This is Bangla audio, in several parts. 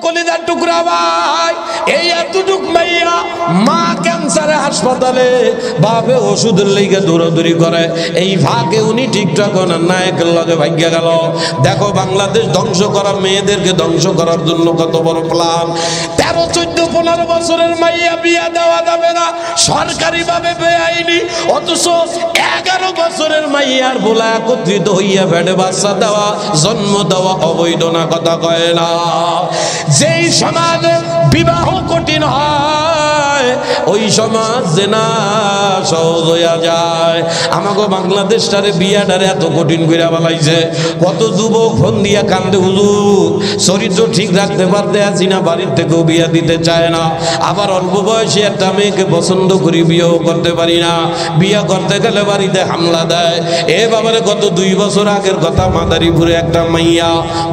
কলিজার টুকরা ভাই, এই এতটুক মাইয়া মা ক্যান্সারে হাসপাতালে, বাপে ওষুধের লেগে দৌড়াদৌড়ি করে, এই ফাঁকে উনি ঠিকঠাক নায়কের লগে ভাগ্যা গেল। দেখো বাংলাদেশ ধ্বংস করা, মেয়েদেরকে ধ্বংস করার জন্য কত বড় প্ল্যান। 13, 14, 15 বছরের মাইয়া বিয়া দেওয়া যাবে না, সরকারি ভাবে বেআইনি। অথচ 11 বছরের মাইয়ার বলা একত্রিত হইয়া ফেটে বাচ্চা দেওয়া, জন্ম দেওয়া অবৈধ না, কথা কয় না। যেই সমাজে বিবাহ কঠিন হয়, ওই সমাজ জেনা সহজ হইয়া যায়। আমাকে বাংলাদেশটারে বিয়াটারে এত কঠিন কইরা বালাইছে। কত যুবক ফোন দিয়া কান্দে, হুজুর চরিত্র ঠিক রাখতে পারতে আছি না, বাড়ির থেকেও বিয়া দিতে চায় না। আবার অল্প বয়সী একটা মেয়েকে পছন্দ করি, বিয়েও করতে পারি না। বিয়া করতে গেলে বাড়িতে হামলা দেয়। এ বাবারে কত 2 বছর আগের কথা, মাদারীপুরে একটা মাইয়া,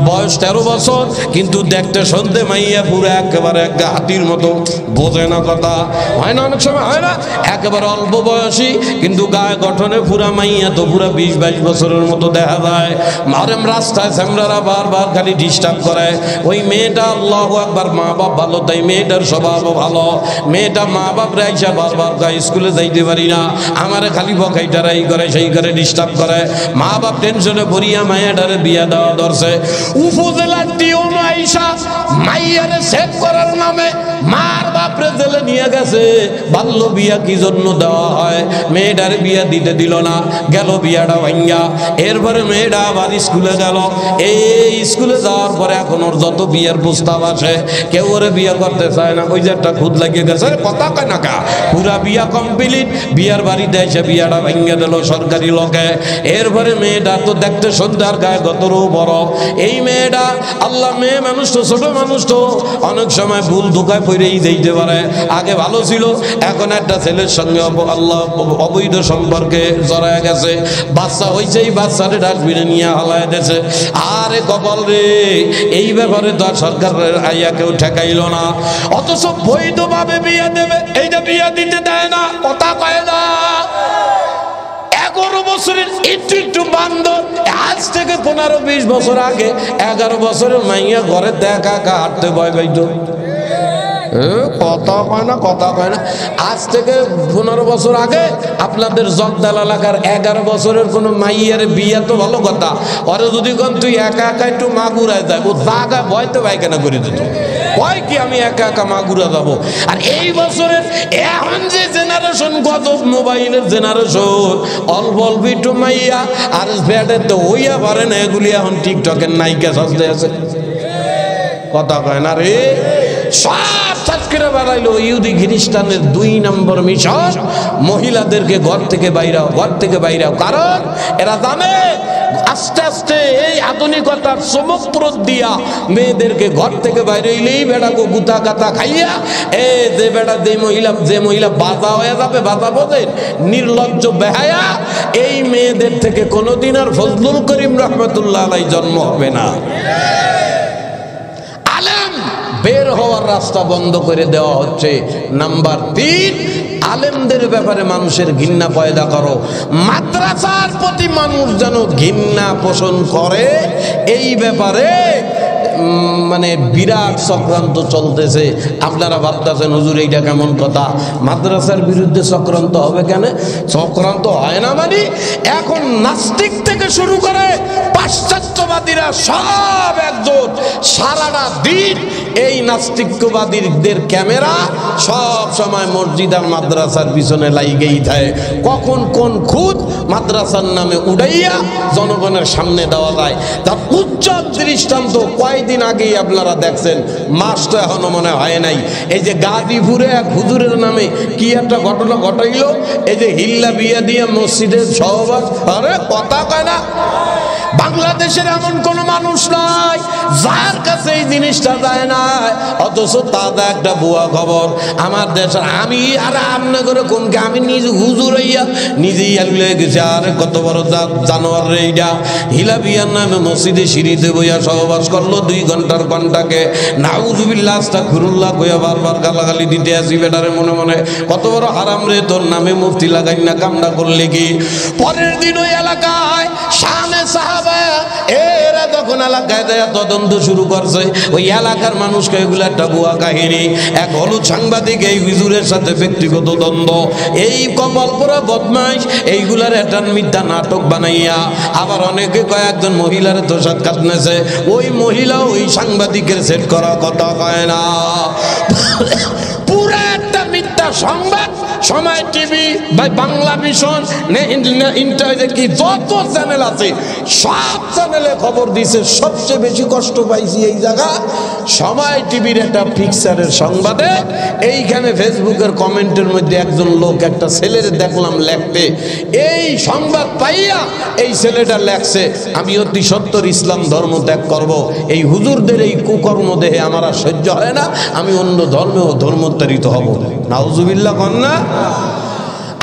বয়স 13 বছর, কিন্তু দেখতে শুনতে মাইয়া পুরো একেবারে একটা হাতির মতো, বোঝে না কথা, হয় না অনেক সময়, হয় না? একেবারে অল্প বয়সী কিন্তু গায়ে গঠনে পুরা মাইয়া তো পুরা 20-22 বছরের মতো দেখা যায়। মারেম রাস্তায় স্যামরারা বারবার খালি ডিস্টার্ব করে। ওই মেয়েটা আল্লাহু আকবার, মা বাপ ভালো তাই মেয়েটার স্বভাবও ভালো। মেয়েটা মা বাপ রাইসা বারবার গায়ে স্কুলে যাইতে পারি না, আমারে খালি বকাইটারাই করে, সেই করে ডিস্টার্ব করে। মা বাপ টেনশনে ভরিয়া মাইয়াটারে বিয়া দেওয়া ধরছে। উপজেলার টিউন আইসা মাইয়ারে সেভ করার নামে মার বাপরে জেলে নিয়ে গেছে। বাল্য বিয়া কি জন্য দেওয়া হয়? মেয়েটার বিয়া দিতে দিল না, গেল বিয়াটা ভাঙ্গা। এরপরে মেয়েটা আবার স্কুলে গেল। এই স্কুলে যাওয়ার পরে এখন ওর যত বিয়ের প্রস্তাব আসে, কেউ ওরে বিয়ে করতে চায় না। ওই যে একটা খুদ লাগিয়ে গেছে, কথা কয় না কা, পুরা বিয়া কমপ্লিট। বিয়ার বাড়িতে এসে বিয়াটা ভেঙে দিল সরকারি লোকে। এরপরে মেয়েটা তো দেখতে সন্ধ্যার গায়ে গতরও বড়। এই মেয়েটা, আল্লাহ, মেয়ে মানুষ তো, ছোট মানুষ তো, অনেক সময় ভুল ধোকায় পড়েই যেতে পারে। আগে ভালো ছিল, এখন একটা ছেলের সঙ্গে আল্লাহ অবৈধ সম্পর্কে জড়ায় গেছে। বাচ্চা হয়েছে, এই বাচ্চারে ডাস্টবিনে নিয়ে হালায় দিয়েছে। আরে কপাল রে, এই ব্যাপারে তো আর সরকারের আইয়া কেউ ঠেকাইল না। অথচ বৈধভাবে বিয়ে দেবে, এইটা বিয়ে দিতে দেয় না, কথা কয় না। 11 বছরের একটু বান্দর, আজ থেকে 15-20 বছর আগে 11 বছরের মাইয়া ঘরে দেখা হাঁটতে ভয় পাইতো। কথা কয় না, কথা কয় না। আজ থেকে 15 বছর আগে আপনাদের জগদাল এলাকার 11 বছরের কোনো মাইয়ার বিয়া তো ভালো কথা, ওরে যদি কোন তুই একা একা একটু মাগুরায় যায়, ও জায়গা ভয়তে পায়খানা করে দিত। কয় কি আমি একা একা মাগুরা যাবো? আর এই বছরের এখন যে জেনারেশন, কত মোবাইলের জেনারেশন, অল্প অল্প একটু মাইয়া আর ব্যাটের তো হইয়া পারে না, এগুলি এখন টিকটকের নায়িকা সাজতে আছে। কথা কয় না রে, সব সাতক্ষীরা বাড়াইলো। ইহুদি খ্রিস্টানের 2 নম্বর মিশন, মহিলাদেরকে ঘর থেকে বাইরাও, ঘর থেকে বাইরাও। কারণ এরা জানে আস্তে আস্তে এই আধুনিকতার চমকপ্রদ দিয়া মেয়েদেরকে ঘর থেকে বাইরে হইলেই বেড়াকে গুতা গাতা খাইয়া, এ যে বেড়া যে মহিলা বাধা হয়ে যাবে, বাধা বোঝেন, নির্লজ্জ বেহায়া, এই মেয়েদের থেকে কোনোদিন আর ফজলুল করিম রহমতুল্লাহ আলাইহি জন্ম হবে না। বের হওয়ার রাস্তা বন্ধ করে দেওয়া হচ্ছে। নাম্বার 3, আলেমদের ব্যাপারে মানুষের ঘৃণা পয়দা করো। মাদ্রাসার প্রতি মানুষ যেন ঘৃণা পোষণ করে, এই ব্যাপারে মানে বিরাট চক্রান্ত চলতেছে। আপনারা ভাবতেছেন হুজুর এইটা কেমন কথা, মাদ্রাসার বিরুদ্ধে চক্রান্ত হবে কেন? চক্রান্ত হয় না মানে এখন নাস্তিক থেকে শুরু করে পাশ্চাত্যবাদীরা সব একজোট, সারাটা দিন এই নাস্তিকবাদীদের ক্যামেরা সব সময় মসজিদ আর মাদ্রাসার পিছনে লাইগেই থাকে। কখন কোন খুদ মাদ্রাসার নামে উড়াইয়া জনগণের সামনে দেওয়া যায়, তার উজ্জ্বল দৃষ্টান্ত কয়েকদিন আগেই আপনারা দেখছেন, মাস তো এখনো মনে হয় নাই। এই যে গাজীপুরে এক হুজুরের নামে কি একটা ঘটনা ঘটাইল, এই যে হিল্লা বিয়া দিয়ে মসজিদের সহবাস। আরে কথা কয় না, বাংলাদেশের এমন কোন মানুষ নাই যার কাছে এই জিনিসটা যায় না, অথচ তাদের একটা ভুয়া খবর। আমার দেশের আমি আর আমনে করে কোনকে আমি নিজে হুজুর হইয়া নিজেই আলুলে গেছি। আর কত বড় জানোয়ার রে এইটা, হিলা বিয়ার নামে মসজিদে সিঁড়িতে বইয়া সহবাস করলো 2 ঘন্টার ঘন্টাকে। নাউজুবিল্লাহ আস্তাগফিরুল্লাহ কইয়া বারবার গালাগালি দিতে আসি বেটারে মনে মনে। কত বড় হারাম রে, তোর নামে মুফতি লাগাই না কামনা করলে কি। পরের দিন ওই এলাকায় শানে সাহাবা এরা তখন এলাকায় দেয়া তদন্ত শুরু করছে। ওই এলাকার মানুষকে এগুলো একটা ভুয়া কাহিনী। এক হলুদ সাংবাদিক এই হুজুরের সাথে ব্যক্তিগত দ্বন্দ্ব, এই কপাল পরা বদমাইশ এইগুলার একটা মিথ্যা নাটক বানাইয়া আবার অনেকে কয়েকজন মহিলার তো সাক্ষাৎ নেছে, ওই মহিলা ওই সাংবাদিকের সেট করা কথা কয় না। পুরা একটা মিথ্যা সংবাদ সময় টিভি বা বাংলা ভিশন কি যত চ্যানেল আছে সব চ্যানেলে খবর দিছে। সবচেয়ে বেশি কষ্ট পাইছি এই জায়গা সময় টিভির একটা পিকচারের সংবাদে, এইখানে ফেসবুকের কমেন্টের মধ্যে একজন লোক একটা ছেলের দেখলাম লেখতে, এই সংবাদ পাইয়া এই ছেলেটা লেখছে আমি অতি সত্তর ইসলাম ধর্ম ত্যাগ করব, এই হুজুরদের এই কুকর্ম দেহে আমার আর সহ্য হয় না, আমি অন্য ধর্মেও ধর্মোত্তরিত হব। নাউজুবিল্লাহ কন্যা।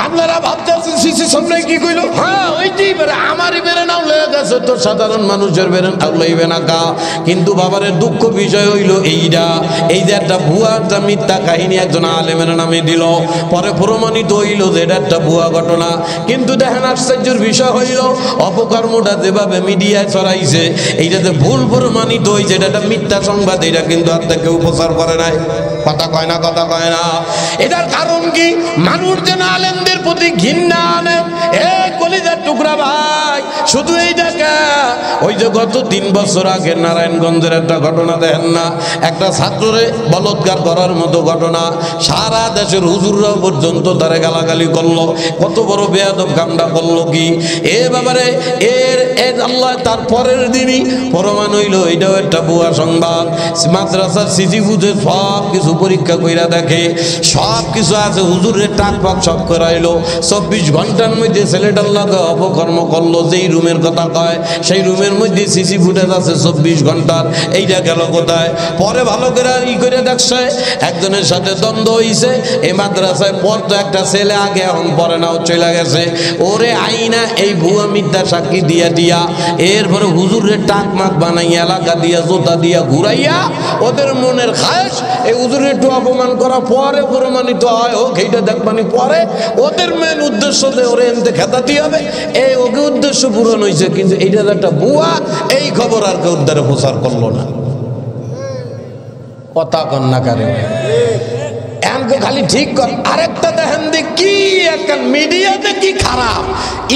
আপনারা ভাবতেছেন সিসি সামনে কি কইল? হ্যাঁ ওইটাই বেরে, আমারই বেরে নাও লেগে গেছে তো সাধারণ মানুষের বেরে নাও লইবে না কা। কিন্তু বাবারের দুঃখ বিষয় হইল এইটা, এই যে একটা ভুয়া একটা মিথ্যা কাহিনী একজন আলেমের নামে দিল, পরে প্রমাণিত হইল যে এটা একটা ভুয়া ঘটনা। কিন্তু দেখেন আশ্চর্যের বিষয় হইল অপকর্মটা যেভাবে মিডিয়ায় ছড়াইছে, এইটাতে ভুল প্রমাণিত হয়েছে এটা একটা মিথ্যা সংবাদ, এটা কিন্তু আর কেউ প্রচার করে নাই। কথা কয় না, কথা কয় না। এটার কারণ কি? মানুষ যেন আলেমদের প্রতি ঘৃণা আনে। এ কলিজার টুকরা ভাই, শুধু এইটাকে ওই যে গত 3 বছর আগে নারায়ণগঞ্জের একটা ঘটনা দেখেন না, একটা ছাত্ররে বলৎকার করার মতো ঘটনা, সারা দেশের হুজুররা পর্যন্ত তারে গালাগালি করলো। কত বড় বেয়াদব কামটা করলো কি এ বাবারে। এর আল্লাহ তার পরের দিনই প্রমাণ হইল এটাও একটা ভুয়া সংবাদ। মাদ্রাসার সিসি ফুটেজ সব কিছু পরীক্ষা কইরা দেখে, সব কিছু আছে, হুজুরের টাক পাক সব করাইলো। 24 ঘন্টার মধ্যে ছেলেটার লাগে অপকর্ম করলো, যেই রুমের কথা কয় সেই রুমের মধ্যে সিসি ফুটেজ আছে 24 ঘন্টার। এইটা গেল কোথায়? পরে ভালো করে ই করে দেখছে একজনের সাথে দ্বন্দ্ব হইছে। এই মাদ্রাসায় পড়তো একটা ছেলে, আগে এখন পরে নাও চলে গেছে। ওরে আইনা এই ভুয়া মিথ্যা সাক্ষী দিয়া দিয়া এরপরে হুজুরের টাক মাক বানাইয়া এলাকা দিয়া জোতা দিয়া ঘুরাইয়া ওদের মনের খায়েশ এই হুজুরের একটু অপমান করা, পরে প্রমাণিত হয় হোক এইটা দেখবানি। পরে ওদের মেন উদ্দেশ্য যে ওরে এনতে খেতাতে হবে, এই ওকে উদ্দেশ্য পূরণ হয়েছে। কিন্তু এইটা একটা বুয়া, এই খবর আর কেউ দ্বারা প্রচার করলো না। কথা কন্যাকারে খালি ঠিক কর। আরেকটা দেখেন কি একটা মিডিয়াতে কি খারাপ,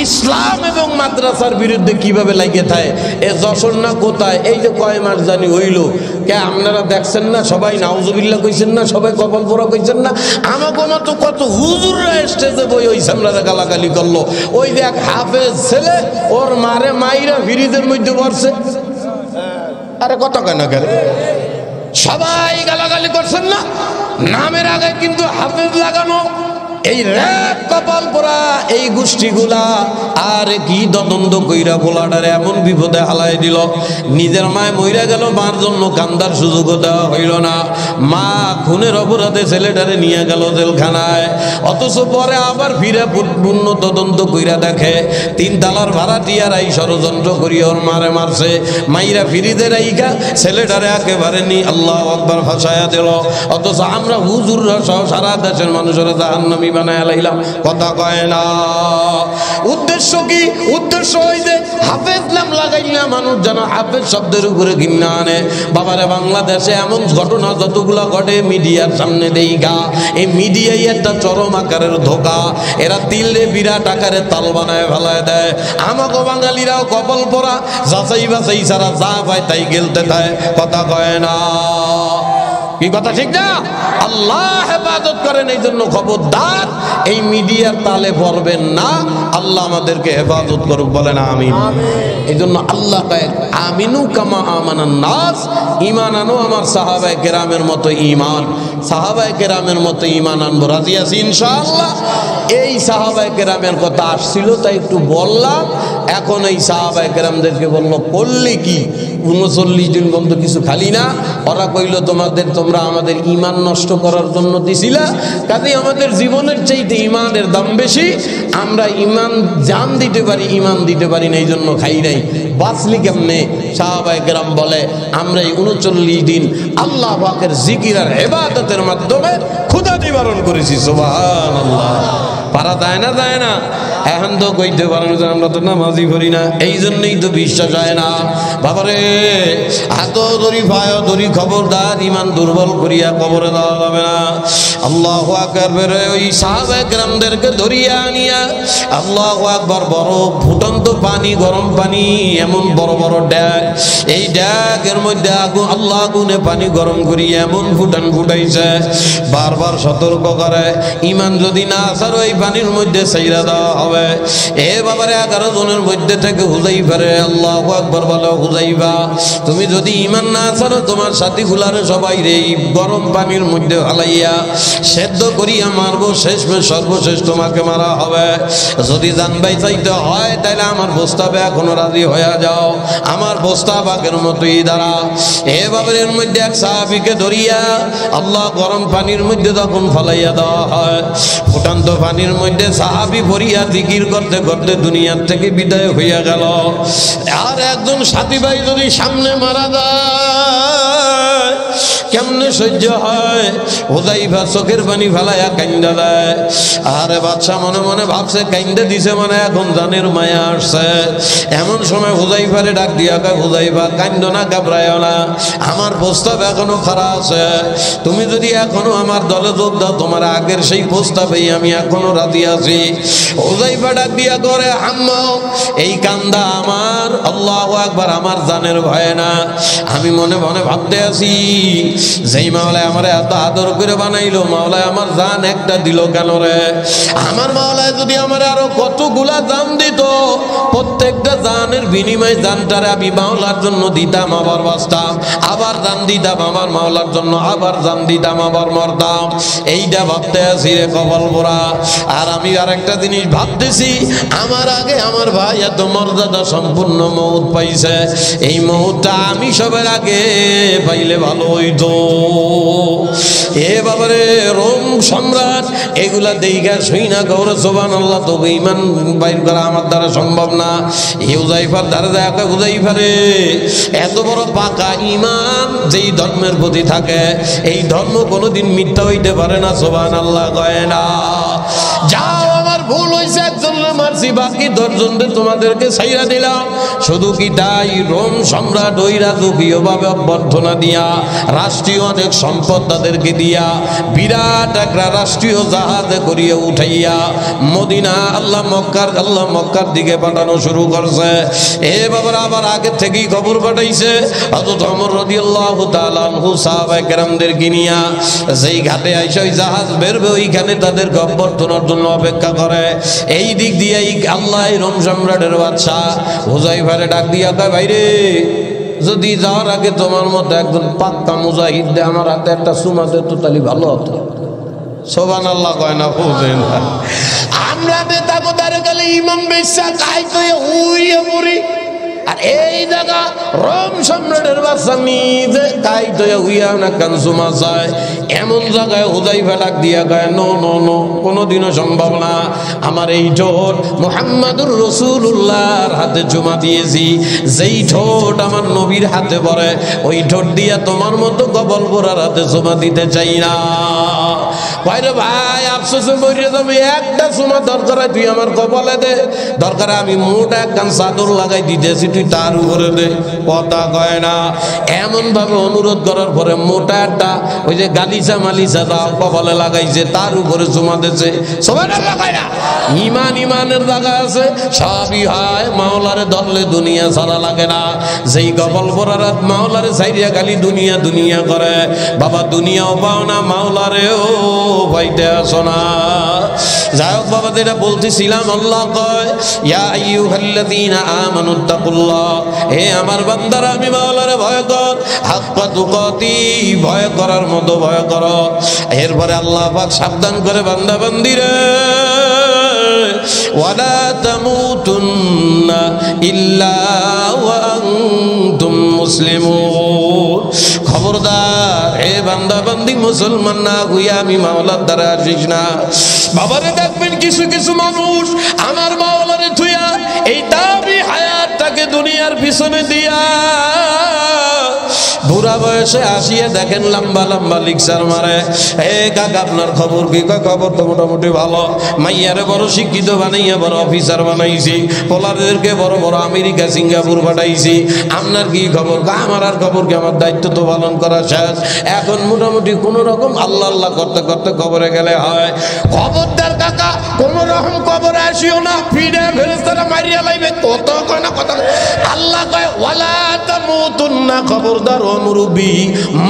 ইসলাম এবং মাদ্রাসার বিরুদ্ধে কিভাবে লাগে থাকে। এ যশোর না কোথায় এই যে কয় মাস জানি হইল, কে আপনারা দেখছেন না? সবাই নাউজুবিল্লাহ কইছেন না? সবাই কপাল পোড়া কইছেন না? আমাকে মতো কত হুজুররা স্টেজে বই ওই সামলারা গালাগালি করলো। ওই যে এক হাফেজ ছেলে ওর মারে মাইরা ফ্রিজের মধ্যে পড়ছে। আরে কত কেন কেন সবাই গালাগালি করছেন না? নামের আগে কিন্তু হাফেজ লাগানো। এই র্যাব কপাল পোড়া এই গোষ্ঠীগুলা আর কি দ্বন্দ্ব কইরা পোলাটারে এমন বিপদে হালাই দিল। নিজের মায় মইরা গেল, মার জন্য কান্দার সুযোগও দেওয়া হইল না। মা খুনের অপরাধে ছেলেটারে নিয়ে গেল জেলখানায়, অথচ পরে আবার ফিরে পূর্ণ তদন্ত কইরা দেখে 3 তালার ভাড়াটিয়ারাই ষড়যন্ত্র করি ওর মারে মারছে। মাইরা ফিরিদের রাইখা ছেলেটারে একেবারে আল্লাহু আকবার ফাঁসায়া দিল। অথচ আমরা হুজুররা সহ সারা দেশের মানুষেরা জাহান্নামী বানায় লাইলাম। কথা কয় না। উদ্দেশ্য কি? উদ্দেশ্য ওই যে হাফেজ নাম লাগাইলা মানুষ যেন হাফেজ শব্দের উপরে ঘৃণা আনে। বাবারে বাংলাদেশে এমন ঘটনা যতগুলা ঘটে মিডিয়ার সামনে দেইগা, এই মিডিয়াই একটা চরম আকারের ধোকা। এরা দিলে বিরাট আকারে তাল বানায় ফেলায় দেয়। আমাকে বাঙালিরাও কপাল পরা, যাচাই বাছাই ছাড়া যা পায় তাই গেলতে দেয়। কথা কয় না। কি কথা ঠিক না? আল্লাহ হেফাজত করেন, এই জন্য খবরদার এই মিডিয়ার তালে পড়বেন না। আল্লাহ আমাদেরকে হেফাজত করুক, বলেন আমিন। এই জন্য আল্লাহ কয় আমিনু কামা আমানান নাস, ঈমান আনো আমার সাহাবায়ে কেরামের মতো ঈমান। সাহাবায়ে কেরামের মতো ঈমান আনবো, রাজি আছি ইনশাআল্লাহ। এই সাহাবায়ে কেরামের কথা আসছিল তাই একটু বললাম। এখন এই সাহাবায়ে কেরামদেরকে বললো করলে কি 39 দিন বন্ধ কিছু খালি না। ওরা কইল তোমরা আমাদের ঈমান নষ্ট করার জন্য দিছিলা, কাজেই আমাদের জীবনের চাইতে ঈমানের দাম বেশি। আমরা ঈমান জান দিতে পারি, ঈমান দিতে পারি না, এই জন্য খাই নাই। বাঁচলি কেমনে? সাহাবায়ে কেরাম বলে আমরা এই 39 দিন আল্লাহ পাকের জিকির আর ইবাদতের মাধ্যমে ক্ষুধা নিবারণ করেছি। সুবহানাল্লাহ। পারা যায় না? যায় না? এখন তো কইতে পারেন যে আমরা তো নামাজি পড়ি না, এই জন্যই তো বিশ্বাস হয় না। বাবারে এত দড়ি পায় দড়ি, খবরদার ইমান দুর্বল করিয়া কবরে দেওয়া যাবে না। আল্লাহু আকবার। ওই সাহাবায়ে কেরামদেরকে ধরিয়া আনিয়া আল্লাহু আকবার, বড় ফুটন্ত পানি, গরম পানি, এমন বড় বড় ড্যাগ, এই ড্যাগের মধ্যে আগুন, আল্লাহ আগুনে পানি গরম করিয়া এমন ফুটাইছে, বারবার সতর্ক করে ইমান যদি না আসার ওই পানির মধ্যে ছাইরা দেওয়া হবে। এ বাবারে 11 জনের মধ্যে থেকে হুযাইফারে আল্লাহু আকবার বলো, হুযাইফা তুমি যদি ইমান না আসারো তোমার সাথী গুলারে সবাই রে গরম পানির মধ্যে হালাইয়া সেদ্ধ করিয়া মারবো, সর্বশেষ তোমাকে মারা হবে। যদি জানবাই চাইতে হয় তাহলে আমার প্রস্তাবে এখনো রাজি হয়ে যাও, আমার প্রস্তাব আগের মতোই দাঁড়া। এভাবে এর মধ্যে এক সাহাবীকে ধরিয়া আল্লাহ গরম পানির মধ্যে তখন ফলাইয়া দেওয়া হয়। ফুটান্ত পানির মধ্যে সাহাবী পড়িয়া জিকির করতে করতে দুনিয়ার থেকে বিদায় হইয়া গেল। আর একজন সাথী ভাই যদি সামনে মারা যায় কেমনে সহ্য হয়? হুযাইফা চোখের পানি ফেলাইয়া কাইন্দা দেয়। আরে বাদশা মনে মনে ভাবছে কাইন্দা দিছে মানে এখন জানের মায়া আসছে। এমন সময় হুযাইফারে ডাক দিয়া কয়, হুযাইফা কাইন্দো না, ঘাবড়ায়ও না, আমার প্রস্তাব এখনো খাড়া আছে। তুমি যদি এখনো আমার দলে যোগ দাও তোমার আগের সেই প্রস্তাবেই আমি এখনো রাজি আছি। হুযাইফা ডাক দিয়া করে, আম্মা এই কান্দা আমার, আল্লাহু আকবার, আমার জানের ভয় না। আমি মনে মনে ভাবতে আছি যেই মাওলায় আমার এত আদর করে বানাইলো, মাওলায় আমার জান একটা দিল কেন রে? আমার মাওলায় যদি আমার আরো কতগুলা জান দিত, প্রত্যেকটা জানের বিনিময়ে জানটারে আমি মাওলার জন্য দিতাম, আবার বাঁচতাম, আবার জান দিতাম আমার মাওলার জন্য, আবার জান দিতাম, আবার মরতাম। এইটা ভাবতে আছি রে কপাল পোড়া। আর আমি আরেকটা জিনিস ভাবতেছি, আমার আগে আমার ভাই এত মর্যাদা সম্পূর্ণ মউত পাইছে, এই মউতটা আমি সবার আগে পাইলে ভালো হইতো। এ বাবারে রোম সম্রাট এগুলা দেইগা শুই না গৌর সুবহানাল্লাহ, তবে ইমান বাইর করা আমার দ্বারা সম্ভব না। হুযাইফার দ্বারা যায়, হুযাইফা রে এত বড় পাকা ইমান যেই ধর্মের প্রতি থাকে, এই ধর্ম কোনোদিন মিথ্যা হইতে পারে না। সুবহানাল্লাহ কয় না। যাও আমার ভুল হয়েছে, একজনের মারছি, বাকি 10 জনদের তোমাদেরকে ছাইরা দিলাম। শুধু কি তাই? রোম সম্রাট ওই রাজকীয় ভাবে অভ্যর্থনা দিয়া, রাষ্ট্রীয় অনেক সম্পদ তাদেরকে দিয়া, বিরাট একটা রাষ্ট্রীয় জাহাজে করিয়ে উঠাইয়া মদিনা আল্লাহ মক্কার দিকে পাঠানো শুরু করছে। এ বাবার আবার আগে থেকেই খবর পাঠাইছে। হযরত ওমর রাদিয়াল্লাহু তাআলা আনহু সাহাবায়ে কেরামদেরকে নিয়া যেই ঘাটে আইসা ওই জাহাজ বেরবে, ওইখানে তাদেরকে অভ্যর্থনার জন্য অপেক্ষা করে। এই দিক দিয়ে আল্লাহ রোম সম্রাটের বাদশা হুযাইফারে ডাক দিয়া কয়, ভাইরে যদি যাওয়ার আগে তোমার মতো একজন পাক্কা মুজাহিদ দে আমার হাতে একটা সুমা দে তো তাহলে ভালো হতো। সুবহানাল্লাহ কয় না? বুঝেন আমরা বেতা কোদারে গেলে ইমাম বেশা কাই তো উইয়া পড়ি। আর এই জায়গা রোম সম্রাটের বাদশা নিজে কাই তো উইয়া না কানসুমা যায়, এমন জায়গায় হুযাইফা ডাক দিয়া কয়, নো নো নো, কোনোদিনও সম্ভব না। আমার এই ঠোঁট মুহাম্মাদুর রাসূলুল্লাহর হাতে জমা দিয়েছি, যেই ঠোঁট আমার নবীর হাতে পড়ে ওই ঠোঁট দিয়া তোমার মতো কবল পোড়ার হাতে জমা দিতে চাই না। ভাইরে ভাই আফসোসে বইরে যাবে, একটা সুমা দরকার হয় তুই আমার কপালে দে, দরকার আমি মোটা একখান চাদর লাগাই দিতেছি তুই তার উপরে দে। কথা কয় না। এমন ভাবে অনুরোধ করার পরে মোটা একটা ওই যে গালিচা মালিচা দাও কপালে লাগাইছে, তার উপরে জমা দিয়েছে। সুবহানাল্লাহ কয় না? ইমানের জায়গা আছে, সবই হয়। মাওলারে ধরলে দুনিয়া ছাড়া লাগে না। যেই কপাল পরার মাওলারে ছাইরিয়া খালি দুনিয়া দুনিয়া করে, বাবা দুনিয়াও পাও না, মাওলারেও পাইতে আসো না। যাই হোক বাবা, যেটা বলতেছিলাম, আল্লাহ কয়, ইয়া আইয়ুহাল্লাযীনা আমানুত্তাকুল্লাহ, হে আমার বান্দারা আমি মাওলারে ভয় কর, হাক্কা তুকাতি, ভয় করার মতো ভয় করো। এরপরে আল্লাহ পাক সাবধান করে, বান্দা বান্দিরে ওয়ালা তামুতুন্না ইল্লা ওয়া আনতুম মুসলিমুন, খবরদার হে বান্দা বান্দি মুসলমান না হইয়া আমি মাওলার দ্বারা আসিস না। বাবারে দেখবেন কিছু কিছু মানুষ আমার মাওলারে থুইয়া এই দাবি হায়াত লাইফটাকে দুনিয়ার পিছনে দিয়া বুড়া বয়সে আসিয়া দেখেন লম্বা লম্বা লিকচার মারে। এ কাকা আপনার খবর কি? খবর তো মোটামুটি ভালো। মাইয়ারে বড় শিক্ষিত বানাইয়া বড় অফিসার বানাইছি, পোলাদেরকে বড় বড় আমেরিকা সিঙ্গাপুর পাঠাইছি। আপনার কি খবর? আমার আর খবর কি, আমার দায়িত্ব তো পালন করা শেষ, এখন মোটামুটি কোন রকম আল্লাহ আল্লাহ করতে করতে কবরে গেলে হয়। খবরদার কাকা, কোন রকম কবরে আসিও না, ফিরে ফেরেশতারা মারিয়া লাইবে। কত কয় না কথা। আল্লাহ কয় ওয়ালা তামুতুন্না, খবরদার ও মুরব্বি,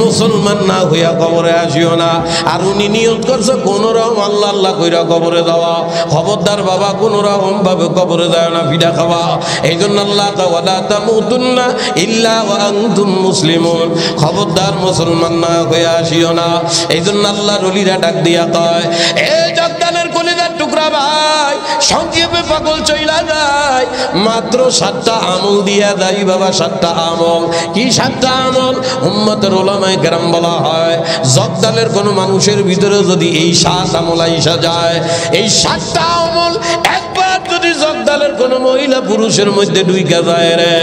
মুসলমান না হইয়া কবরে আসিও না। আর উনি নিয়ত করছে কোন রকম আল্লাহ আল্লাহ কইরা কবরে যাওয়া। খবরদার বাবা, কোন রকম ভাবে কবরে যায় না, পিঠা খাওয়া। এই জন্য আল্লাহ কয় ওয়ালা তামুতুন্না ইল্লা ওয়া আনতুম মুসলিমুন, খবরদার মুসলমান না হইয়া আসিও না। এই জন্য আল্লাহর ওলিরা ডাক দিয়া কয়, এ জগদানের কলিজার টুকরা ভাই, সংক্ষেপে পাগল চইলা যায়, মাত্র 7টা আমল দিয়া যাই বাবা। 7টা আমল। কি 7টা আমল? উম্মতের উলামায়ে কেরাম বলা হয়, জগদালের কোন মানুষের ভিতরে যদি এই 7 আমল আইসা যায়, এই 7টা আমল একবার যদি জগদালের কোন মহিলা পুরুষের মধ্যে ঢুইকা যায় রে,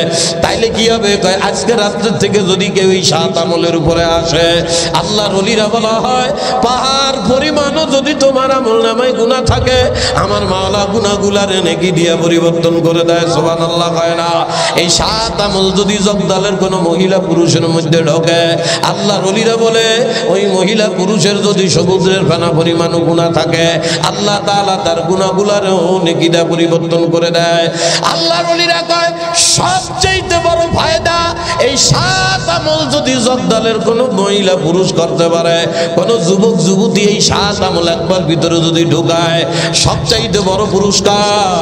তাইলে কি হবে? আজকে রাত্রের থেকে যদি কেউ এই 7 আমলের উপরে আসে, আল্লাহর ওলিরা বলা হয় পাহাড় পরিমাণও যদি তোমার আমল নামায় গুনাহ থাকে, আমার মাওলা গুনাহগুলারে নেকি দিয়া পরিবর্তন করে দেয়। সুবহানাল্লাহ কয় না? এই 7 আমল যদি জগদালের কোন মহিলা পুরুষের মধ্যে ঢোকে, আল্লাহর ওলিরা বলে ওই মহিলা পুরুষের যদি সমুদ্রের ফেনা পরিমাণও গুনাহ থাকে, আল্লাহ তাআলা তার গুনাহগুলারেও নেকি দিয়া পরিবর্তন করে দেয়। আল্লাহর ওলিরা কয় সবচেয়ে বড় ফায়দা এই 7 আমল যদি জগদালের কোন মহিলা পুরুষ করতে পারে, কোন যুবক যুবতী এই 7 আমল একবার ভিতরে যদি ঢোকায়, সবচাইতে বড় পুরস্কার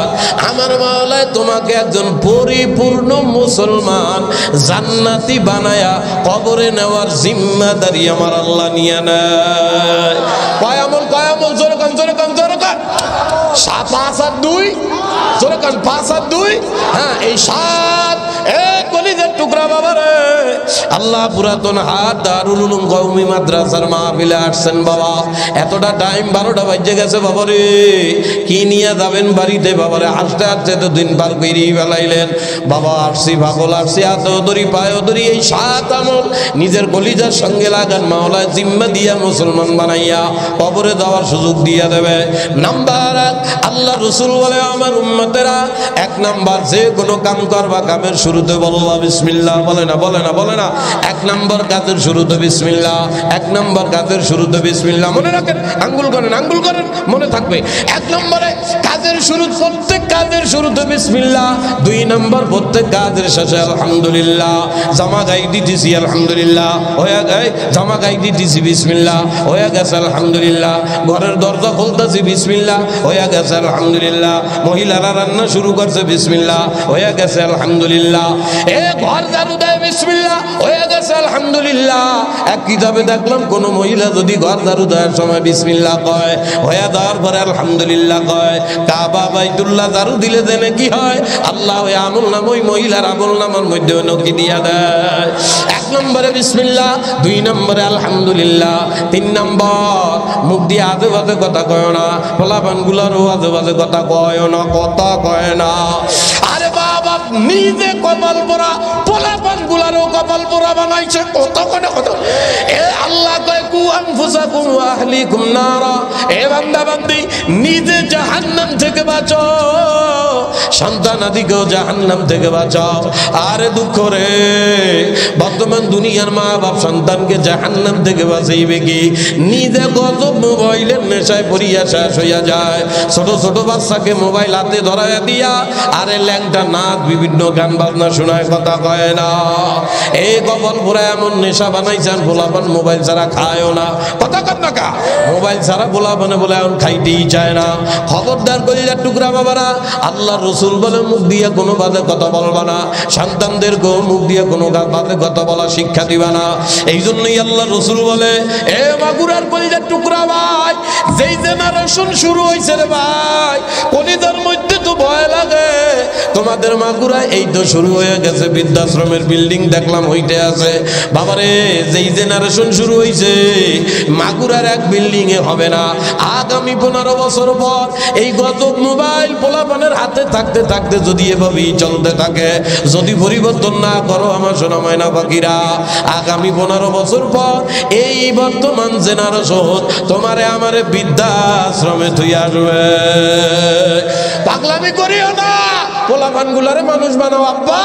আমার মাওলায় তোমাকে একজন পরিপূর্ণ মুসলমান জান্নাতি বানায়া কবরে নেওয়ার জিম্মাদারি আমার আল্লাহ নিয়ে নেয়। কয় আমল? কয় আমল? জোরে কান, জোরে কান, জোরে কান। 5 আর 2, জোরে কান, 5 আর 2। হ্যাঁ, এই 7 এক কলিজার টুকরা বাবা রে। আল্লাহ পুরাতন হাত দারুল উলুম কওমি মাদ্রাসার মাহফিলে আসছেন বাবা। এতটা টাইম 12টা বাজে গেছে বাবা রে। কি নিয়ে যাবেন বাড়িতে বাবা রে? হাসতে হাসতে তো দিন পার করেই ফেলাইলেন বাবা। আসছি পাগল, আসছি হাতে ধরি পায়ে ধরি। এই 7 আমল নিজের কলিজার সঙ্গে লাগান, মাওলা জিম্মা দিয়া মুসলমান বানাইয়া কবরে যাওয়ার সুযোগ দিয়া দেবে। নাম্বার 1, আল্লাহ রাসূল বলে আমার উম্মতেরা 1 নাম্বার যে কোনো কাম করবা, কামের শুরুতে বলবা বিসমিল্লাহ। বলে না? বলে না? বলে না? 1 নাম্বার কাজের শুরুতে বিসমিল্লাহ। 1 নাম্বার কাজের শুরুতে বিসমিল্লাহ। মনে রাখেন, আঙ্গুল করেন, আঙ্গুল করেন, মনে থাকবে। 1 নম্বরে কাজের শুরু, প্রত্যেক কাজের শুরুতে বিসমিল্লাহ। 2 নম্বর প্রত্যেক কাজের শেষে আলহামদুলিল্লাহ। জামা গাই দিতেছি আলহামদুলিল্লাহ, হয়ে যায়। জামা গাই দিতেছি বিসমিল্লাহ, হয়ে গেছে আলহামদুলিল্লাহ। ঘরের দরজা খুলতেছি বিসমিল্লাহ, হয়ে গেছে আলহামদুলিল্লাহ। মহিলারা রান্না শুরু করছে বিসমিল্লাহ, হয়ে গেছে আলহামদুলিল্লাহ। এ ঘর ঝাড়ু দেয় বিসমিল্লাহ, হয়ে গেছে আলহামদুলিল্লাহ। এক কিতাবে দেখলাম কোন মহিলা যদি ঘর ঝাড়ু দেওয়ার সময় বিসমিল্লাহ কয়, হয়ে দেওয়ার পরে আলহামদুলিল্লাহ কয়, কাবা বাইতুল্লাহ ঝাড়ু দিলে দেনে কি হয়? আল্লাহ ওই আমল নাম, ওই মহিলার আমল নামার মধ্যে নকি দিয়া দেয়। 1 নম্বরে বিসমিল্লাহ, 2 নম্বরে আলহামদুলিল্লাহ, 3 নম্বর মুখ দিয়ে আজে বাজে কথা কয় না। পোলাপান গুলারও আজে বাজে কথা কয় না, কথা কয় না। আরে বাবা, নিজে কপাল পোড়া, পোলাপান গুলারও কপাল পোড়া বানাইছে। কত কথা কথা। এ আল্লাহ কয় কু আনফুসাকুম ওয়া আহলিকুম নারা। এ বান্দা বান্দি, নিজে জাহান্নাম থেকে বাঁচো, সন্তান আদিকেও জাহান্নাম থেকে বাঁচাও। আরে দুঃখ রে, বর্তমান দুনিয়ার মা বাপ সন্তানকে জাহান্নাম থেকে বাঁচাইবে কি? নিজে গজব মোবাইলের নেশায় পড়িয়া শেষ হইয়া যায়। ছোট ছোট বাচ্চাকে মোবাইল হাতে ধরাইয়া দিয়া আরে ল্যাংটা নাচ, বিভিন্ন গান বাজনা শোনায়, কথা কয় না। এই কপাল পুরা এমন নেশা বানাইছেন, পোলাপান মোবাইল ছাড়া খায়ও না। কথা কর না কা? মোবাইল ছাড়া পোলাপানে বলে এখন খাইতেই চায় না। খবরদার কলিজার টুকরা বাবারা, আল্লাহ রাসূল বলে মুখ দিয়ে কোনো বাজে কথা বলবা না, সন্তানদেরকেও মুখ দিয়ে কোনো বাজে কথা বলা শিক্ষা দিবা না। এই জন্যই আল্লাহ রাসূল বলে, এ মাগুরার কলিজার টুকরা ভাই, যেই জেনারেশন শুরু হয়েছে রে ভাই, কলিজার মধ্যে তো ভয় লাগে। তোমাদের মাগুরা এই তো শুরু হয়ে গেছে, বৃদ্ধাশ্রমের বিল্ডিং দেখলাম হইতে আছে। বাবারে যেই জেনারেশন শুরু হয়েছে মাগুরার এক বিল্ডিং এ হবে না। আগামী 15 বছর পর এই গজব মোবাইল পোলাপানের হাতে থাকতে থাকতে যদি এভাবেই চলতে থাকে, যদি পরিবর্তন না করো আমার সোনা ময়না পাখিরা, আগামী 15 বছর পর এই বর্তমান জেনারেশন তোমারে আমারে বৃদ্ধাশ্রমে তুই আসবে। পাগলামি করিও না, পোলাপান গুলারে মানুষ বানাও। আব্বা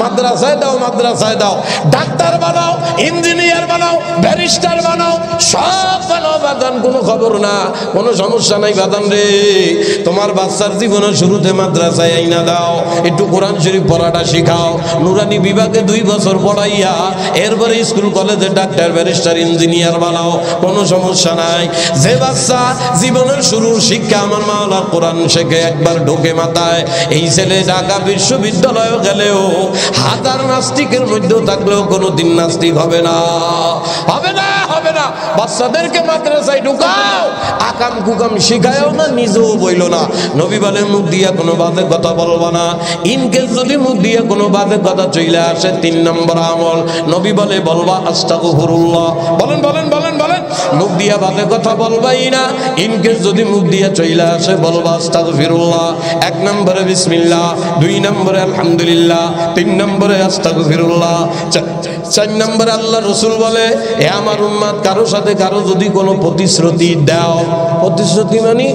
মাদ্রাসায় দাও, মাদ্রাসায় দাও, ডাক্তার বানাও, ইঞ্জিনিয়ার বানাও, ব্যারিস্টার বানাও, সব বানাও বাদান, কোনো খবর না, কোনো সমস্যা নাই বাদান রে। তোমার বাচ্চার জীবনের শুরুতে মাদ্রাসায় আইনা দাও, একটু কোরআন শরীফ পড়াটা শিখাও, নুরানি বিভাগে 2 বছর পড়াইয়া এরপরে স্কুল কলেজে ডাক্তার ব্যারিস্টার ইঞ্জিনিয়ার বানাও, কোনো সমস্যা নাই। যে বাচ্চা জীবনের শুরুর শিক্ষা আমার মাওলার কোরআন শেখে একবার ঢোকে মাথায়, এই ছেলে ঢাকা বিশ্ববিদ্যালয়ে গেলেও হাজার নাস্তিকের মধ্যেও থাকলেও কোনোদিন নাস্তিক হবে না, হবে না, হবে না। বাচ্চাদেরকে মাদ্রাসায় ঢুকাও, আকাম কুকাম শিখায়ও না, নিজেও বইল না। নবী বলে মুখ দিয়া কোনো বাজে কথা বলবা না। ইনকেস যদি মুখ দিয়ে কোনো বাজে কথা চলে আসে 3 নম্বর আমল, নবী বলে বলবা আস্তাগফিরুল্লাহ। বলেন বলেন বলেন বলেন, মুখ দিয়া বাজে কথা বলবাই না। ইনকেস যদি মুখ দিয়া চলে আসে বলবা আস্তাগফিরুল্লাহ। 1 নম্বরে বিসমিল্লাহ, 2 নম্বরে আলহামদুলিল্লাহ, 3 নম্বরে আস্তাগফিরুল্লাহ, 4 নম্বরে আল্লাহ রসুল বলে এ আমার উম্মত কারো সাথে কারো যদি কোনো প্রতিশ্রুতি দাও, প্রতিশ্রুতি মানে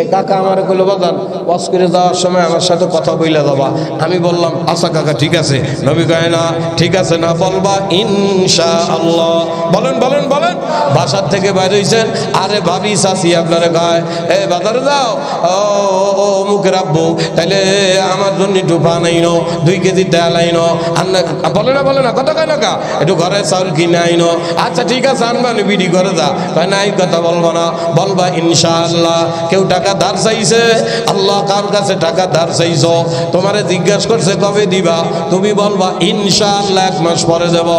এ কাকা আমারে কইলো বাজান ওয়াজ করে যাওয়ার সময় আমার সাথে কথা বইলা যাবা। আমি বললাম আচ্ছা কাকা ঠিক আছে। নবী কয় না ঠিক আছে না, বলবা ইনশাআল্লাহ। বলেন বলেন বলেন। বাসার থেকে বাইরে হইছেন, আরে ভাবি চাচি আপনারে কয় এ বাজারে যাও, ও মুখে রাখবো, তাইলে আমার জন্য একটু পান আইনো, 2 কেজি তেল আইনো। বলে না বলে না, কথা কয় না কা, একটু ঘরে চাউল কিনে আইনো। আচ্ছা ঠিক আছে আনবানি, বিড়ি করে যা। কয় না এই কথা বলবো না, বলবা ইনশাআল্লাহ। কেউ টাকা ধার চাইছে, আল্লাহ কার কাছে টাকা ধার চাইছো, তোমারে জিজ্ঞাসা করছে কবে দিবা, তুমি বলবা ইনশাআল্লাহ 1 মাস পরে দেব।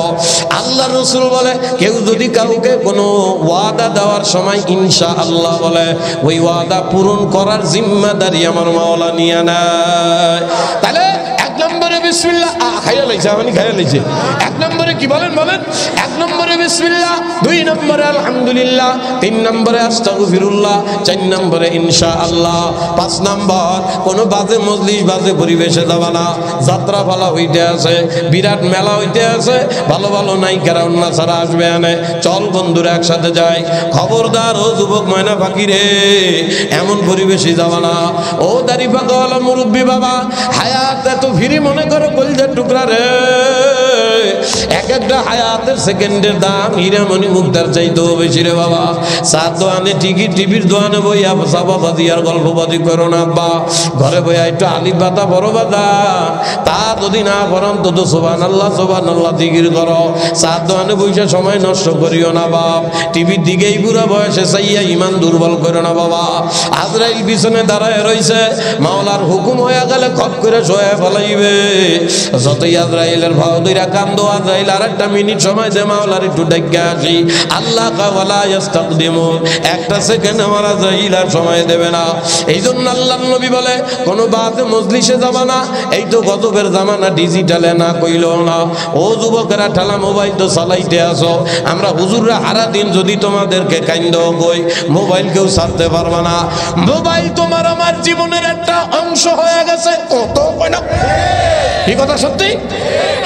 আল্লাহ রসুল বলে কেউ যদি কাউকে কোনো ওয়াদা দেওয়ার সময় ইনশাআল্লাহ বলে, ওই ওয়াদা পূরণ করার জিম্মাদারি আমার মাওলা নিয়ে নেয়। তাহলে 1 নম্বরে বিসমিল্লাহ, খাইয়া লাইছে আমি খাইয়া লাইছে। 1 নম্বরে কি বলেন বলেন, 1 নম্বরে বিসমিল্লাহ, 2 নম্বরে আলহামদুলিল্লাহ, 3 নম্বরে আস্তাগফিরুল্লাহ, 4 নম্বরে ইনশাআল্লাহ। 5 নম্বর কোনো বাজে মজলিস বাজে পরিবেশে যাবা না। যাত্রা পালা হইতে আছে, বিরাট মেলা হইতে আছে, ভালো ভালো নায়িকারা অন্য ছাড়া আসবে আনে, চল বন্ধুরা একসাথে যাই। খবরদার ও যুবক ময়না পাখি রে, এমন পরিবেশে যাবা না। ও দাড়ি পাকাওয়ালা মুরব্বী বাবা, হায়াত এত ফিরি মনে করো কলিজার টুকরা রে। এক একটা হায়াতের সেকেন্ডের দাম হীরামণি মুক্তার চাইতেও বেশি রে বাবা। চার দোয়ানে টিকিট, টিভির দোয়ানে বইয়া চাপাবাজি আর গল্পবাজি করো না আব্বা। ঘরে বইয়া একটু আলিফ বাতা বড় বাতা, তা যদি না পড়ান তো সুবহানাল্লাহ জিকির করো। চার দোয়ানে বইসা সময় নষ্ট করিও না বাপ। টিভির দিকেই বুড়া বয়সে চাইয়া ইমান দুর্বল করো না বাবা। আজরাইল পিছনে দাঁড়ায় রইছে, মাওলার হুকুম হয়ে গেলে খপ করে শোয়া ফেলাইবে। যতই আজরাইলের ভাও দইরা কান্দো, আজরাইল আর 1 মিনিট সময় দে, মাওলার একটু ডাইকা আসি। আল্লাহ ওয়ালা ইস্তাকদিমুন, 1 সেকেন্ড আমার আজরাইল আর সময় দেবে না। এই জন্য আল্লাহর নবী বলে কোনো বাজে মজলিসে যাবা না। এই তো গজবের জামানা, ডিজিটালে না কইলো না। ও যুবকেরা ঠেলা মোবাইল তো চালাইতে আসো। আমরা হুজুররা হারা দিন যদি তোমাদেরকে কাইন্দ কই, মোবাইল কেউ ছাড়তে পারবা না। মোবাইল তোমার আমার জীবনের একটা অংশ হয়ে গেছে। কত কয় না এই কথা সত্যি?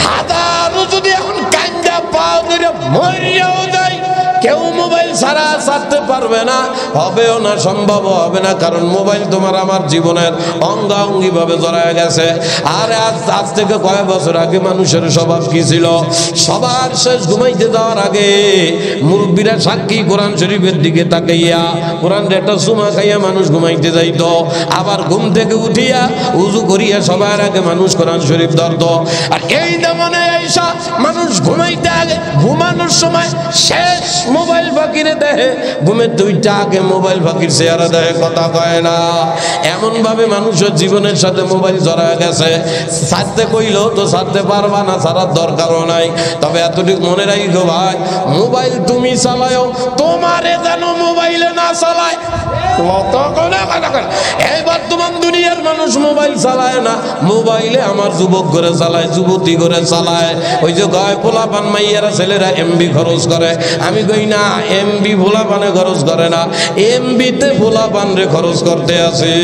হাজারো যদি এখন কাইন্দা পাও ধরে মরিয়াও যায়, কেউ মোবাইল ছাড়া ছাড়তে পারবে না, হবেও না, সম্ভব হবে না। কারণ মোবাইল তোমার আমার জীবনের অঙ্গাঙ্গি ভাবে জড়ায় গেছে। আর আজ থেকে কয়েক বছর আগে মানুষের স্বভাব কি ছিল? সবার শেষ ঘুমাইতে যাওয়ার আগে মুরব্বীরা সাক্ষী কোরআন শরীফের দিকে তাকাইয়া কোরআন একটা সুমা খাইয়া মানুষ ঘুমাইতে যাইত। আবার ঘুম থেকে উঠিয়া উজু করিয়া সবার আগে মানুষ কোরআন শরীফ ধরত। আর এই জামানায় আইসা মানুষ ঘুমাইতে আগে ঘুমানোর সময় শেষ মোবাইল বাকি ফাঁকিরে দেহে, ঘুমের 2টা আগে মোবাইল ফাঁকির চেহারা দেহে, কথা কয় না। এমন ভাবে মানুষের জীবনের সাথে মোবাইল জড়া গেছে, ছাড়তে কইলেও তো ছাড়তে পারবা না, ছাড়ার দরকারও নাই। তবে এতটুকু মনে রাখো ভাই, মোবাইল তুমি চালাও, তোমারে যেন মোবাইলে না চালায়। এই বর্তমান দুনিয়ার মানুষ মোবাইল চালায় না, মোবাইলে আমার যুবক করে চালায়, যুবতী করে চালায়। ওই যে গায়ে পোলাপান মাইয়ারা ছেলেরা এমবি খরচ করে, আমি কই না এমবি পোলাপানে খরচ করে না, এমবিতে পোলাপান রে খরচ করতে আছে।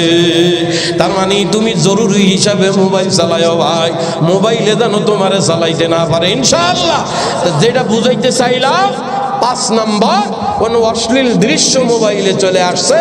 তার মানে তুমি জরুরি হিসাবে মোবাইল চালাও ভাই, মোবাইলে যেন তোমারে চালাইতে না পারে ইনশাআল্লাহ। যেটা বুঝাইতে চাইলাম, 5 নাম্বার, কোন অশ্লীল দৃশ্য মোবাইলে চলে আসছে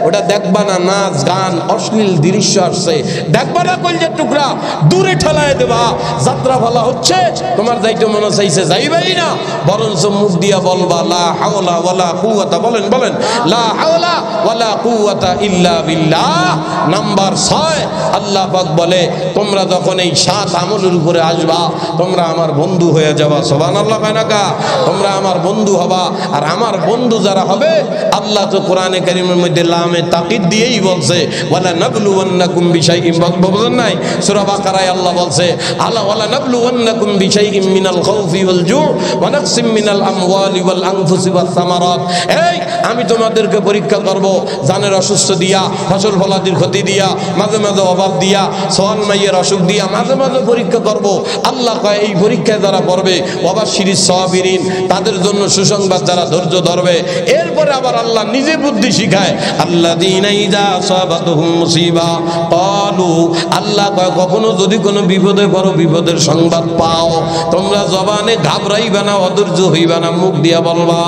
ওটা দেখবা না, নাচ গান অশ্লীল দৃশ্য আসছে দেখবা না, কলজের টুকরা দূরে ঠেলায় দেবা। যাত্রা ভালো হচ্ছে, তোমার যাইতে মনে চাইছে যাইবাই না, বরঞ্চ মুখ দিয়া বলবা লা হাওলা ওয়ালা কুওয়াতা, বলেন বলেন লা হাওলা ওয়ালা কুওয়াতা ইল্লা বিল্লাহ। নাম্বার 6, আল্লাহ পাক বলে তোমরা যখন এই 7 আমলের উপরে আসবা, তোমরা আমার বন্ধু হয়ে যাবা। সুবহানাল্লাহ কানাকা, তোমরা আমার বন্ধু হবা। আর আমার বন্ধু যারা হবে, আল্লাহ তো কোরআনে কারীমের মধ্যে লামে তাকিদ দিয়েই বলছে ওয়ালা নাবলুওয়ান্নাকুম বিশাইইন, বুঝেন নাই? সূরা বাকারায় আল্লাহ বলছে আলা ওয়ালা নাবলুওয়ান্নাকুম বিশাইইন মিনাল খাউফি ওয়াল জু' ওয়া নাকসিম মিনাল আমওয়ালি ওয়াল আনফুসি ওয়াস সামারাত। এই আমি তোমাদেরকে পরীক্ষা করব, জানের অসুস্থ দিয়া, ফসল ফলাদির ক্ষতি দিয়া, মাঝে মাঝে অভাব দিয়া, সোয়াল মাইয়ের অসুখ দিয়া মাঝে মাঝে পরীক্ষা করব। আল্লাহ কয় এই পরীক্ষায় যারা পড়বে ওয়াবাশশিরিস সাবিরিন, তাদের জন্য সুসংবাদ যারা ধৈর্য ধরবে। এরপরে আবার আল্লাহ নিজে বুদ্ধি শিখায়, আল্লাযীনা ইযা আসাবাতুহুম মুসিবা ক্বালু, আল্লাহ কয় কখনো যদি কোনো বিপদে পড়ো, বিপদের সংবাদ পাও, তোমরা জবানে ঘাবড়াইবা না, অধৈর্য হইবা না, মুখ দিয়া বলবা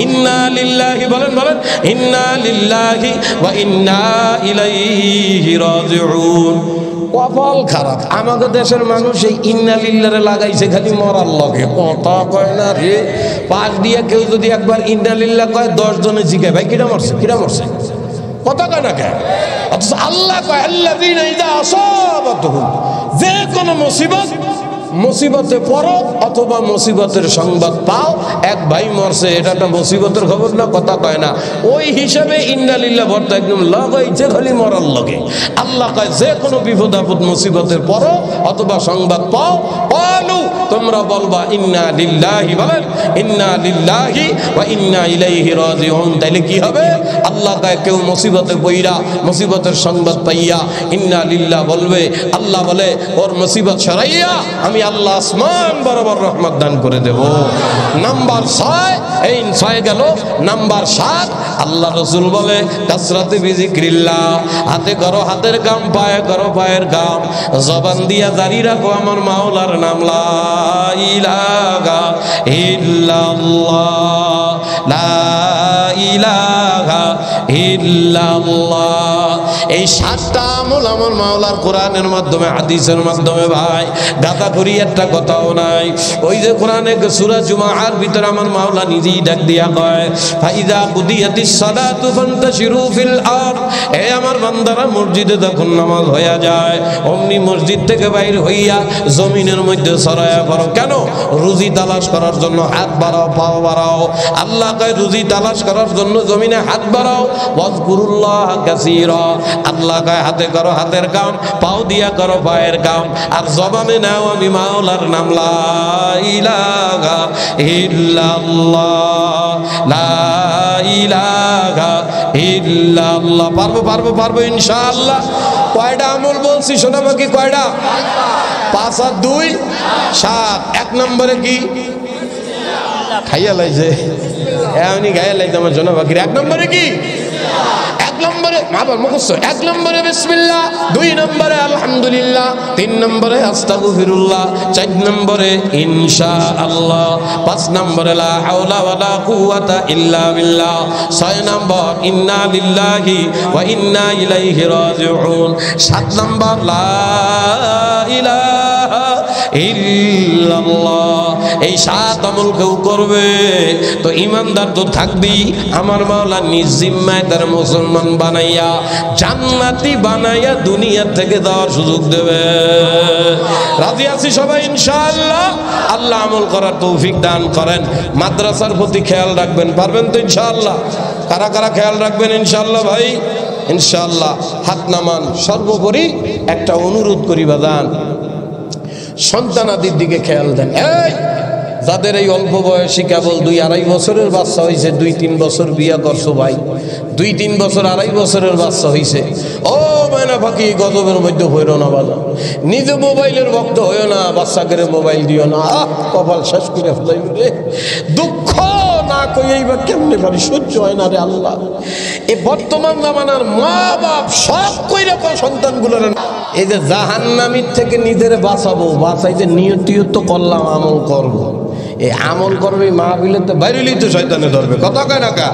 ইন্না লিল্লাহি, বলেন বলেন ইন্না লিল্লাহি ওয়া ইন্না ইলাইহি রাজিউন। কপাল খারাপ, আমাদের দেশের মানুষ এই ইন্না লিল্লাহে লাগাইছে খালি মরার লগে, কথা কয় না রে। পাশ দিয়ে কেউ যদি একবার ইন্না লিল্লাহ কয়, 10 জনে জিজ্ঞাসা ভাই কিরা মরছে, কিরা মরছে, কথা কয় না কেন? অথচ আল্লাহ কয় আল্লাযীনা ইযা আসাবাতুহুম, যে কোনো মুসিবতে পড়ো অথবা মুসিবতের সংবাদ পাও, এক ভাই মরছে, এটা একটা মুসিবতের খবর না, কথা কয় না। ওই হিসাবে ইন্না লিল্লাহ ভর্তা একদম লাগাইছে খালি মরার লগে। আল্লাহ কয় যে কোনো বিপদ আপদ মুসিবতের পড়ো অথবা সংবাদ পাও, ক্বালু, তোমরা বলবা ইন্না লিল্লাহি, বলেন ইন্না লিল্লাহি ওয়া ইন্না ইলাইহি রাজিউন। তাইলে কি হবে? আল্লাহ কয় কেউ মুসিবতে পইরা, মুসিবতের সংবাদ পাইয়া ইন্না লিল্লাহ বলবে, আল্লাহ বলে ওর মুসিবত সরাইয়া আমি আল্লাহ আসমান বরাবর রহমত দান করে দেব। নাম্বার 6, এই 6 গেল। নাম্বার 7, আল্লাহ রাসূল বলে কাসরাতে বিজিক্রিল্লাহ, হাতে করো হাতের কাম, পায়ে করো পায়ের কাম, জবান দিয়া জারি রাখো আমার মাওলার নাম, লা ইলাহা ইল্লাল্লাহ, লা ইলাহা ইল্লাল্লাহ। এই 7টা আমল আমার মাওলার কোরআনের মাধ্যমে, হাদিসের মাধ্যমে ভাই গাদা করি একটা কথাও নাই। ওই যে কোরআনে সূরা জুমাআর ভিতরে আমার মাওলা নিজেই ডাক দিয়া কয় ফাইদা কুদিয়াতিস সালাতু ফান্তাশিরু ফিল আরদ, হে আমার বান্দারা মসজিদে যখন নামাজ হয়ে যায় অমনি মসজিদ থেকে বাইর হইয়া জমিনের মধ্যে ছড়ায়া পড়ো। কেন? রুজি তালাশ করার জন্য হাত বাড়াও, পাও বাড়াও। আল্লাহ কয় রুজি তালাশ করার জন্য জমিনে হাত বাড়াও, ওয়াজকুরুল্লাহ কাসীরা। আল্লাহ কয় হাতে করো হাতের কাম, পাও দিয়া করো পায়ের কাম, আর জবানে নাও আমি মাওলার নাম, লা ইলাহা ইল্লাল্লাহ, লা ইলাহা ইল্লাল্লাহ। পারবো ইনশাআল্লাহ। কয়টা আমল বলছি শোনা বাকি? কয়টা? 5 আর 2 7। 1 নম্বরে কি? খাইয়া লাইছে এমনি গায়ে লাইছে আমার শোনা বাকি। 1 নম্বরে কি? 1 নম্বরে আবার মুখস্থ। 1 নম্বরে বিসমিল্লাহ, 2 নম্বরে আলহামদুলিল্লাহ, 3 নম্বরে আস্তাগফিরুল্লাহ, 4 নম্বরে ইনশাআল্লাহ, 5 নম্বরে লা হাওলা ওয়ালা কুওয়াতা ইল্লা বিল্লাহ, 6 নম্বর ইন্না লিল্লাহি ওয়া ইন্না ইলাইহি রাজিউন, 7 নম্বর লা ইলাহা ইল্লাল্লাহ। এই 7 আমল কেউ করবে তো ইমানদার তো থাকবেই, আমার মাওলা নিজ জিম্মায় তার মুসলমান বানাইয়া জান্নাতি বানাইয়া দুনিয়া থেকে দেওয়ার সুযোগ দেবে। রাজি আছি সবাই ইনশাআল্লাহ? আল্লাহ আমল করার তৌফিক দান করেন। মাদ্রাসার প্রতি খেয়াল রাখবেন, পারবেন তো ইনশাআল্লাহ? কারা কারা খেয়াল রাখবেন ইনশাআল্লাহ ভাই? ইনশাআল্লাহ হাত নামান। সর্বোপরি একটা অনুরোধ করি বাজান, সন্তানাদির দিকে খেয়াল দেন। এই যাদের এই অল্প বয়সী কেবল 2-2.5 বছরের বাচ্চা হয়েছে, 2-3 বছর বিয়া করছো ভাই, 2-3 বছর 2.5 বছরের বাচ্চা হয়েছে, ও মায়না ফাঁকি গজবের মধ্যে হইল না বাজা। নিজে মোবাইলের ভক্ত হইও না, বাচ্চাকে মোবাইল দিও না। কপাল শেষ করে ফেলাইব রে। দুঃখ না কইই বা কেমনে পারি, সহ্য হয় না রে আল্লাহ। এই বর্তমান জামানার মা বাপ সব কইরা সন্তানগুলোর এই যে জাহান্নামীর থেকে নিজের বাঁচাবো, বাঁচাই যে নিয়ত তো করলাম, আমল করবো, এই আমল করবে মাহফিলে তো বাইরেলেই তো শয়তানে ধরবে, কথা কয় না কা?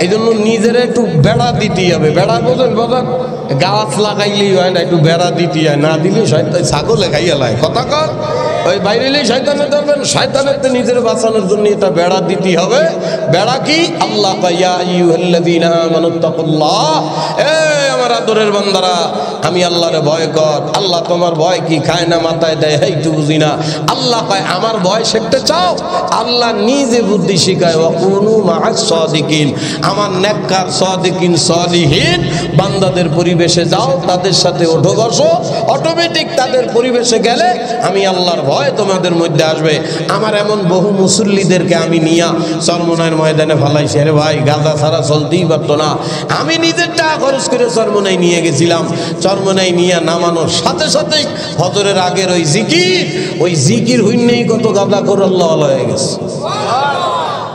এই জন্য নিজের একটু বেড়া দিতেই হবে। বেড়া বোঝেন বাবা, গাছ লাগাইলেই হয় না, একটু বেড়া দিতেই হয়, না দিলে শয়তান ছাগলে খাইয়া লাই, কথা কর। ওই বাইরেলেই শয়তানে ধরবেন, শয়তানের তো নিজের বাঁচানোর জন্য এটা বেড়া দিতেই হবে। বেড়া কি? আল্লাহ ইয়া আইয়ুহাল্লাযীনা আমানুত্তাকুল্লাহ, এ আমার আদরের বান্দারা আমি আল্লাহরে ভয় কর। আল্লাহ তোমার ভয় কি খায় না মাথায় দেয়, এইটু বুঝি না। আল্লাহ কয় আমার ভয় শিখতে চাও, আল্লাহ নিজে বুদ্ধি শিখায়, ওয়া কুনু মা'আস সাদিকিন, আমার নেককার সাদিকিন সালিহিন বান্দাদের পরিবেশে যাও, তাদের সাথে ওঠো বসো, অটোমেটিক তাদের পরিবেশে গেলে আমি আল্লাহর ভয় তোমাদের মধ্যে আসবে। আমার এমন বহু মুসল্লিদেরকে আমি নিয়া চরমনাইয়ের ময়দানে ফেলাইছি, আরে ভাই গাঁজা ছাড়া চলতেই পারতো না, আমি নিজের টাকা খরচ করে চরমনাই নিয়ে গেছিলাম। চরমনাই নিয়ে নামানোর সাথে সাথেই হজরের আগের ওই জিকির হইনেই কত গাঁজা করে আল্লাহ হয়ে গেছে।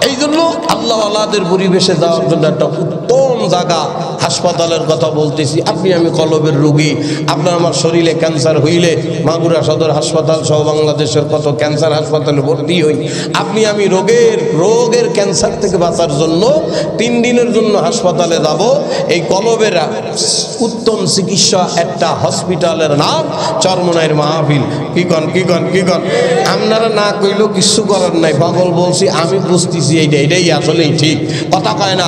এই জন্য আল্লাহওয়ালাদের পরিবেশে যাওয়ার জন্য একটা উত্তম জায়গা। হাসপাতালের কথা বলতেছি, আমি কলবের রোগী, আপনার আমার শরীরে ক্যান্সার হইলে মাগুরা সদর হাসপাতাল সহ বাংলাদেশের কত ক্যান্সার হাসপাতালে ভর্তি হই। আমি রোগের ক্যান্সার থেকে বাঁচার জন্য 3 দিনের জন্য হাসপাতালে যাব। এই কলবের উত্তম চিকিৎসা একটা হসপিটালের নাম চরমনাইয়ের মাহফিল। কি কন আপনারা না কইলেও কিছু করার নাই, পাগল বলছি আমি বুঝতেছি, এইটাই আসলেই ঠিক, কথা কয় না।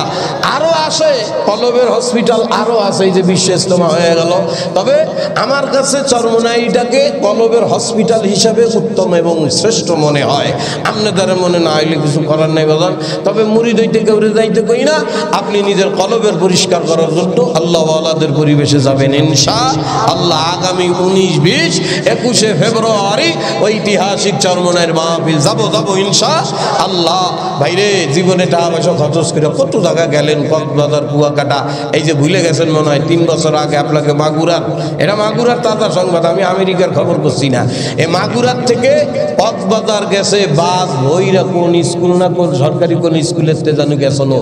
আরো আছে কলবের হসপিটাল, আরো আছে, এই যে বিশ্ব ইজতেমা হয়ে গেল। তবে আমার কাছে চরমনাইটাকে কলবের হসপিটাল হিসাবে উত্তম এবং শ্রেষ্ঠ মনে হয়। আপনাদের মনে না হইলে কিছু করার নাই বাজান। তবে মুরিদ হইতে কেউ যাইতে কই না, আপনি নিজের কলবের পরিষ্কার করার জন্য আল্লাহওয়ালাদের পরিবেশে যাবেন ইনশাআল্লাহ। আগামী 19, 20, 21 ফেব্রুয়ারি ঐতিহাসিক চরমনাইয়ের মাহফিল যাব ইনশাআল্লাহ। ভাইরে জীবনে টাকা পয়সা খরচ করে কত জায়গা গেলেন, কক্সবাজার, কুয়াকাটা, এই যে ভুলে গেছেন মনে হয় 3 বছর আগে আপনাকে মাগুরার, এটা মাগুরার তাজা সংবাদ, আমি আমেরিকার খবর করছি না। এই মাগুরার থেকে কক্সবাজার গেছে বাস ভৈরা, কোন স্কুল না কোন সরকারি কোন স্কুলের জানো গেছিল,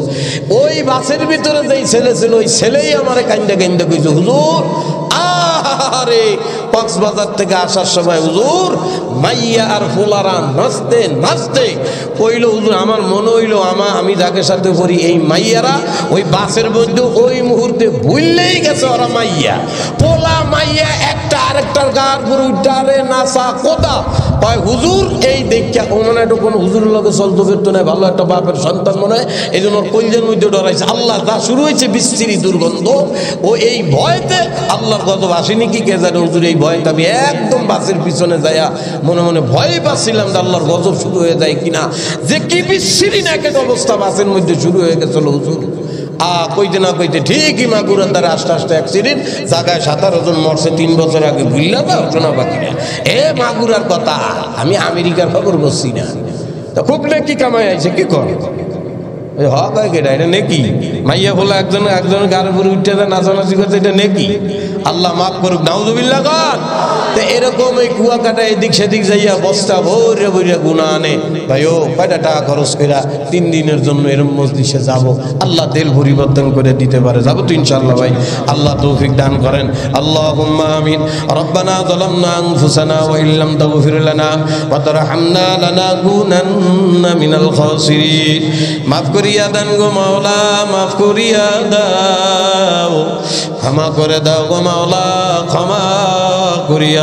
ওই বাসের ভিতরে যেই ছেলে ছিল ওই ছেলেই আমারে কান্দা কইছে, হুজুর আরে কক্সবাজার থেকে আসার সময় হুজুর মাইয়া আর ফুলারা নাচতে নাচতে কইল, হুজুর আমার মনে হইল আমি যাকে সাথে করি এই মাইয়ারা ওই বাসের মধ্যে ওই মুহূর্তে ভুললেই গেছে ওরা মাইয়া, পোলা মাইয়া একটা আরেকটার গার পুরো ডারে নাচা কোদা কয় হুজুর। এই দেখা ও মনে হয় কোনো হুজুরের লগে চলতে ফিরতো না, ভালো একটা বাপের সন্তান মনে হয়, এই জন্য কইলের মধ্যে ডরাইছে। আল্লাহ যা শুরু হয়েছে বিশ্রী দুর্গন্ধ, ও এই ভয়তে আল্লাহর গজব আসেনি কি কে জানে হুজুর। এই ভয়তে আমি একদম বাসের পিছনে যাইয়া মনে মনে ভয় পাচ্ছিলাম যে আল্লাহর গজব শুরু হয়ে যায় কিনা, যে কি বিশ্রী নাকের অবস্থা বাসের মধ্যে শুরু হয়ে গেছিল হুজুর। কইতে না কইতে ঠিকই মাগুরার দ্বারা আস্তে অ্যাক্সিডেন্ট, জায়গায় 17 জন মরছে 3 বছর আগে, বুঝলা তো শোনা বাকি না। মাগুরার কথা, আমি আমেরিকার খবর বলছি না। তো খুব নাকি কামাই আইছে, কি কর এটা নেকি মাইয়া বলে একজন গাড়ি উপরে উঠে যায় নাচানাচি করছে, এটা নেকি? আল্লাহ মাফ করুক, নাউজুবিল্লাহ কর। তো এরকম এই কুয়াকাটা এদিক সেদিক যাইয়া বস্তা ভরে ভরে গুণা আনে, ভাই ও কয়টা টাকা খরচ করে 3 দিনের জন্য এরম মজলিসে যাব, আল্লাহ দিল পরিবর্তন করে দিতে পারে, যাবো তো ইনশাআল্লাহ ভাই। আল্লাহ তৌফিক দান করেন, আল্লাহুম্মা আমিন। রব্বানা যালামনা আনফুসানা ওয়া ইল্লাম তাগফির লানা ওয়া তারহামনা লানাকুনান্না মিনাল খাসিরিন। মাফ করিয়া দেন গো মাওলা, মাফ করিয়া দাও, ক্ষমা করে দাও গো মাওলা, ক্ষমা করিয়া